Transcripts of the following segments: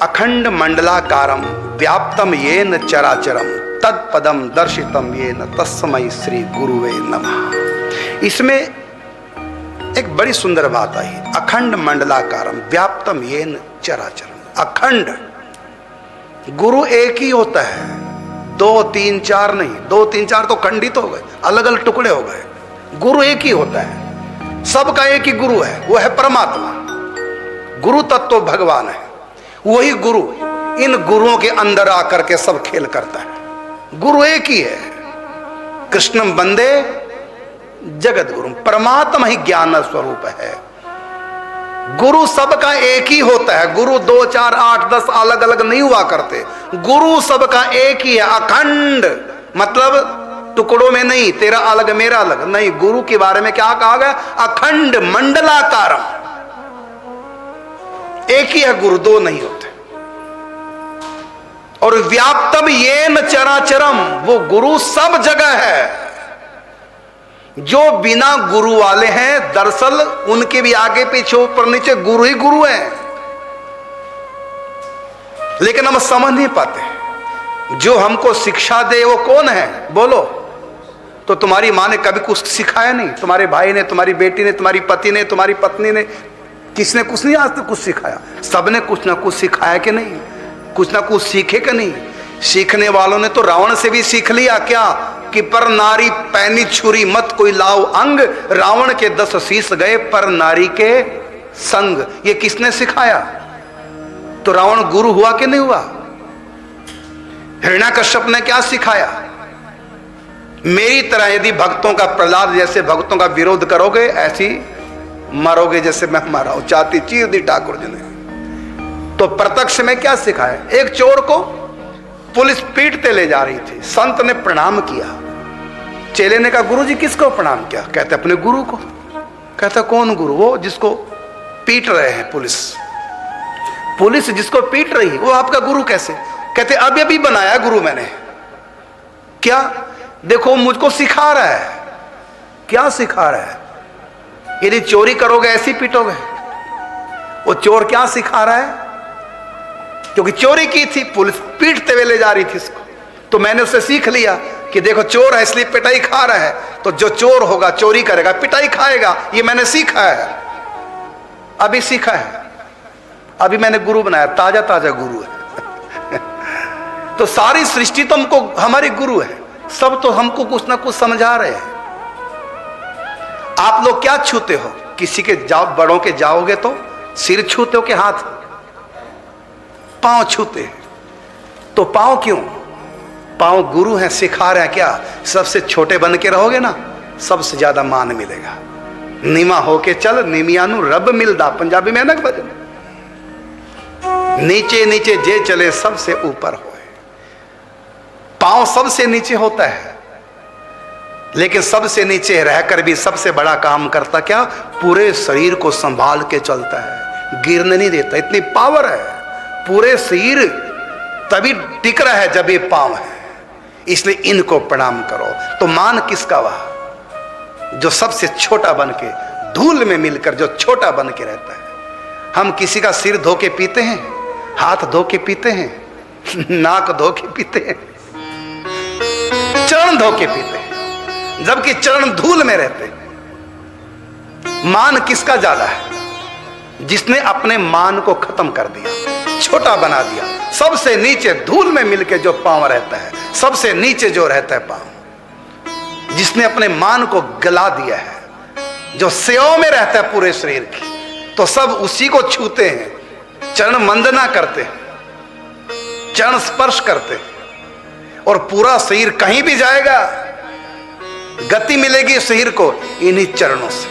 अखंड मंडलाकारम व्याप्तम येन चराचरम तत्पदम दर्शितम येन तस्मै श्री गुरुवे नमः। इसमें एक बड़ी सुंदर बात आई, अखंड मंडलाकारम व्याप्तम येन चराचरम। अखंड, गुरु एक ही होता है, 2 3 4 नहीं। 2 3 4 तो खंडित हो गए, अलग अलग टुकड़े हो गए। गुरु एक ही होता है, सबका एक ही गुरु है, वो है परमात्मा। गुरु तत्व भगवान है, वही गुरु इन गुरुओं के अंदर आकर के सब खेल करता है। गुरु एक ही है, कृष्णम वंदे जगत गुरु, परमात्मा ही ज्ञान स्वरूप है। गुरु सबका एक ही होता है। गुरु 2 4 8 10 अलग अलग नहीं हुआ करते, गुरु सबका एक ही है, अखंड। मतलब टुकड़ों में नहीं, तेरा अलग मेरा अलग नहीं। गुरु के बारे में क्या कहा गया? अखंड मंडलाकारम, एक ही है गुरु, 2 नहीं होते। और व्याप्तम येन चराचरम, वो गुरु सब जगह है। जो बिना गुरु वाले हैं, दरअसल उनके भी आगे पीछे ऊपर नीचे गुरु ही गुरु है, लेकिन हम समझ नहीं पाते। जो हमको शिक्षा दे वो कौन है? बोलो। तो तुम्हारी माँ ने कभी कुछ सिखाया नहीं, तुम्हारे भाई ने, तुम्हारी बेटी ने, तुम्हारी पति ने, तुम्हारी पत्नी ने, किसने कुछ नहीं आज तक कुछ सिखाया? सबने कुछ ना कुछ सिखाया कि नहीं? कुछ ना कुछ सीखे कि नहीं? सीखने वालों ने तो रावण से भी सीख लिया क्या कि पर नारी पैनी छुरी मत कोई लाओ अंग, रावण के 10 शीश गए पर नारी के संग। ये किसने सिखाया? तो रावण गुरु हुआ कि नहीं हुआ? हिरण्याकश्यप ने क्या सिखाया? मेरी तरह यदि भक्तों का, प्रहलाद जैसे भक्तों का विरोध करोगे, ऐसी मरोगे जैसे मैं मरा हूं, चाहती चीर दी ठाकुर जी ने। तो प्रत्यक्ष में क्या सिखाया? एक चोर को पुलिस पीटते ले जा रही थी, संत ने प्रणाम किया। चेले ने कहा गुरु जी किसको प्रणाम किया? कहते अपने गुरु को। कहता कौन गुरु? वो जिसको पीट रहे हैं पुलिस। पुलिस जिसको पीट रही, वो आपका गुरु कैसे? कहते अभी अभी बनाया गुरु मैंने। क्या? देखो मुझको सिखा रहा है। क्या सिखा रहा है? यदि चोरी करोगे ऐसी पीटोगे। वो चोर क्या सिखा रहा है? क्योंकि चोरी की थी, पुलिस पीटते हुए ले जा रही थी इसको, तो मैंने उससे सीख लिया कि देखो चोर है इसलिए पिटाई खा रहा है, तो जो चोर होगा चोरी करेगा पिटाई खाएगा। ये मैंने सीखा है, अभी सीखा है, अभी मैंने गुरु बनाया, ताजा ताजा गुरु है। तो सारी सृष्टि तो हमको हमारी गुरु है, सब तो हमको कुछ ना कुछ समझा रहे हैं। आप लोग क्या छूते हो? किसी के जाओ, बड़ों के जाओगे तो सिर छूते हो कि हाथ? पांव छूते हैं। तो पांव क्यों? पांव गुरु हैं, सिखा रहे हैं क्या? सबसे छोटे बन के रहोगे ना, सबसे ज्यादा मान मिलेगा। नीमा होके चल निमियानु रब मिलदा, पंजाबी में है ना भजन। नीचे नीचे जे चले सबसे ऊपर होए। पांव सबसे नीचे होता है, लेकिन सबसे नीचे रहकर भी सबसे बड़ा काम करता क्या? पूरे शरीर को संभाल के चलता है, गिरने नहीं देता। इतनी पावर है, पूरे शरीर तभी टिक रहा है जब ये पांव है। इसलिए इनको प्रणाम करो। तो मान किसका? वह जो सबसे छोटा बन के, धूल में मिलकर जो छोटा बन के रहता है। हम किसी का सिर धो के पीते हैं, हाथ धो के पीते हैं, नाक धो के पीते हैं, चरण धो के पीते हैं, जबकि चरण धूल में रहते हैं। मान किसका ज्यादा है? जिसने अपने मान को खत्म कर दिया, छोटा बना दिया। सबसे नीचे धूल में मिलके जो पांव रहता है, सबसे नीचे जो रहता है पांव, जिसने अपने मान को गला दिया है, जो सेवा में रहता है पूरे शरीर की, तो सब उसी को छूते हैं, चरण वंदना करते हैं, चरण स्पर्श करते हैं, और पूरा शरीर कहीं भी जाएगा गति मिलेगी शरीर को इन्हीं चरणों से।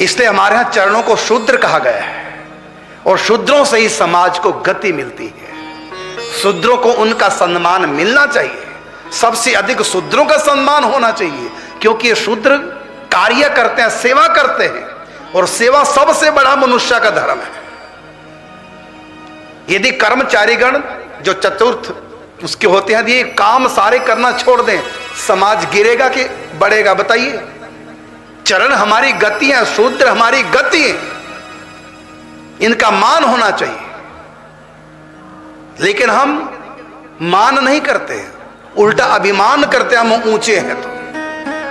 इसलिए हमारे यहां चरणों को शूद्र कहा गया है, और शूद्रों से ही समाज को गति मिलती है। शूद्रों को उनका सम्मान मिलना चाहिए, सबसे अधिक शूद्रों का सम्मान होना चाहिए, क्योंकि ये शूद्र कार्य करते हैं, सेवा करते हैं, और सेवा सबसे बड़ा मनुष्य का धर्म है। यदि कर्मचारीगण जो चतुर्थ उसके होते हैं, ये काम सारे करना छोड़ दें, समाज गिरेगा कि बढ़ेगा? बताइए। चरण हमारी गति है, शूद्र हमारी गति है, इनका मान होना चाहिए। लेकिन हम मान नहीं करते, उल्टा अभिमान करते हम ऊंचे हैं। तो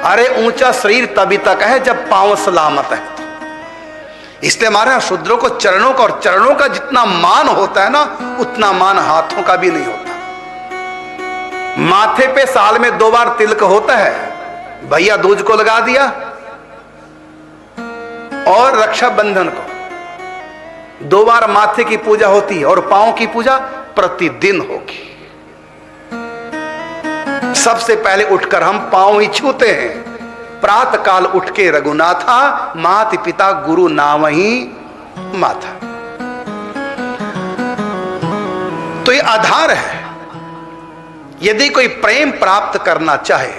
अरे ऊंचा शरीर तभी तक है जब पांव सलामत है। तो इसलिए हमारे यहां शूद्रों को चरणों का, और चरणों का जितना मान होता है ना, उतना मान हाथों का भी नहीं होता। माथे पे साल में 2 बार तिलक होता है, भैया दूज को लगा दिया, और रक्षाबंधन को 2 बार माथे की पूजा होती है, और पांव की पूजा प्रतिदिन होगी। सबसे पहले उठकर हम पांव ही छूते हैं। प्रातः काल उठ के रघुनाथा, माता पिता गुरु नामहि माथा। तो ये आधार है। यदि कोई प्रेम प्राप्त करना चाहे,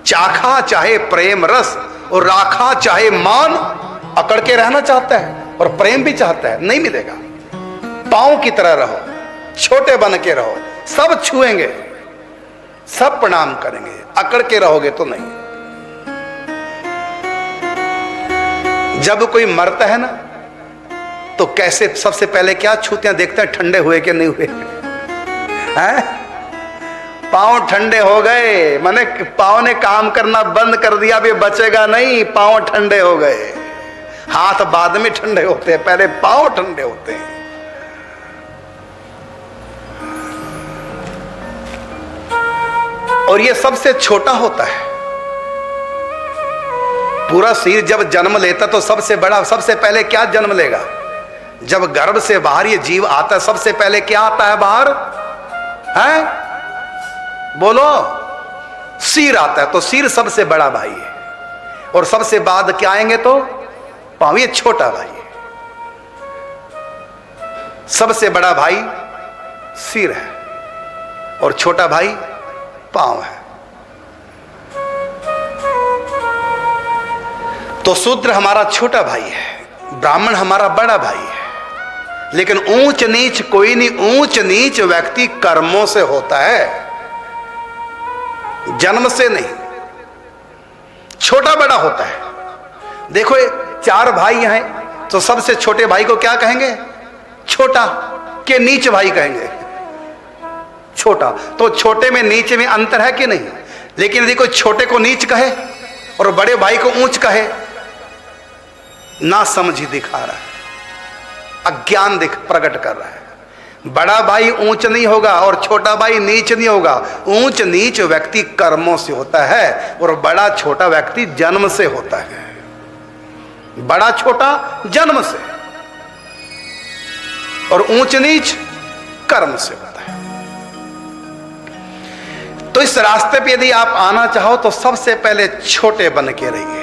चाखा चाहे प्रेम रस और राखा चाहे मान, अकड़ के रहना चाहता है और प्रेम भी चाहता है, नहीं मिलेगा। पांव की तरह रहो, छोटे बन के रहो, सब छुएंगे, सब प्रणाम करेंगे। अकड़ के रहोगे तो नहीं। जब कोई मरता है ना, तो कैसे सबसे पहले क्या छूते हैं, देखते हैं ठंडे हुए कि नहीं हुए हैं? पांव ठंडे हो गए, माने पांव ने काम करना बंद कर दिया, अभी बचेगा नहीं। पांव ठंडे हो गए। हाथ बाद में ठंडे होते हैं, पहले पांव ठंडे होते हैं। और ये सबसे छोटा होता है। पूरा शरीर जब जन्म लेता तो सबसे बड़ा, सबसे पहले क्या जन्म लेगा? जब गर्भ से बाहर ये जीव आता है, सबसे पहले क्या आता है बाहर? है बोलो, सिर आता है। तो सिर सबसे बड़ा भाई है, और सबसे बाद क्या आएंगे तो पांव, ये छोटा भाई है। सबसे बड़ा भाई सिर है, और छोटा भाई पांव है। तो शूद्र हमारा छोटा भाई है, ब्राह्मण हमारा बड़ा भाई है। लेकिन ऊंच नीच कोई नहीं। ऊंच नीच व्यक्ति कर्मों से होता है, जन्म से नहीं। छोटा बड़ा होता है। देखो 4 भाई हैं, तो सबसे छोटे भाई को क्या कहेंगे? छोटा। के नीच भाई कहेंगे छोटा। तो छोटे में नीचे में अंतर है कि नहीं? लेकिन यदि कोई छोटे को नीच कहे और बड़े भाई को ऊंच कहे, ना समझी दिखा रहा है, अज्ञान प्रकट कर रहा है। बड़ा भाई ऊंच नहीं होगा और छोटा भाई नीच नहीं होगा। ऊंच नीच व्यक्ति कर्मों से होता है, और बड़ा छोटा व्यक्ति जन्म से होता है। बड़ा छोटा जन्म से, और ऊंच नीच कर्म से होता है। तो इस रास्ते पे यदि आप आना चाहो तो सबसे पहले छोटे बन के रहिए।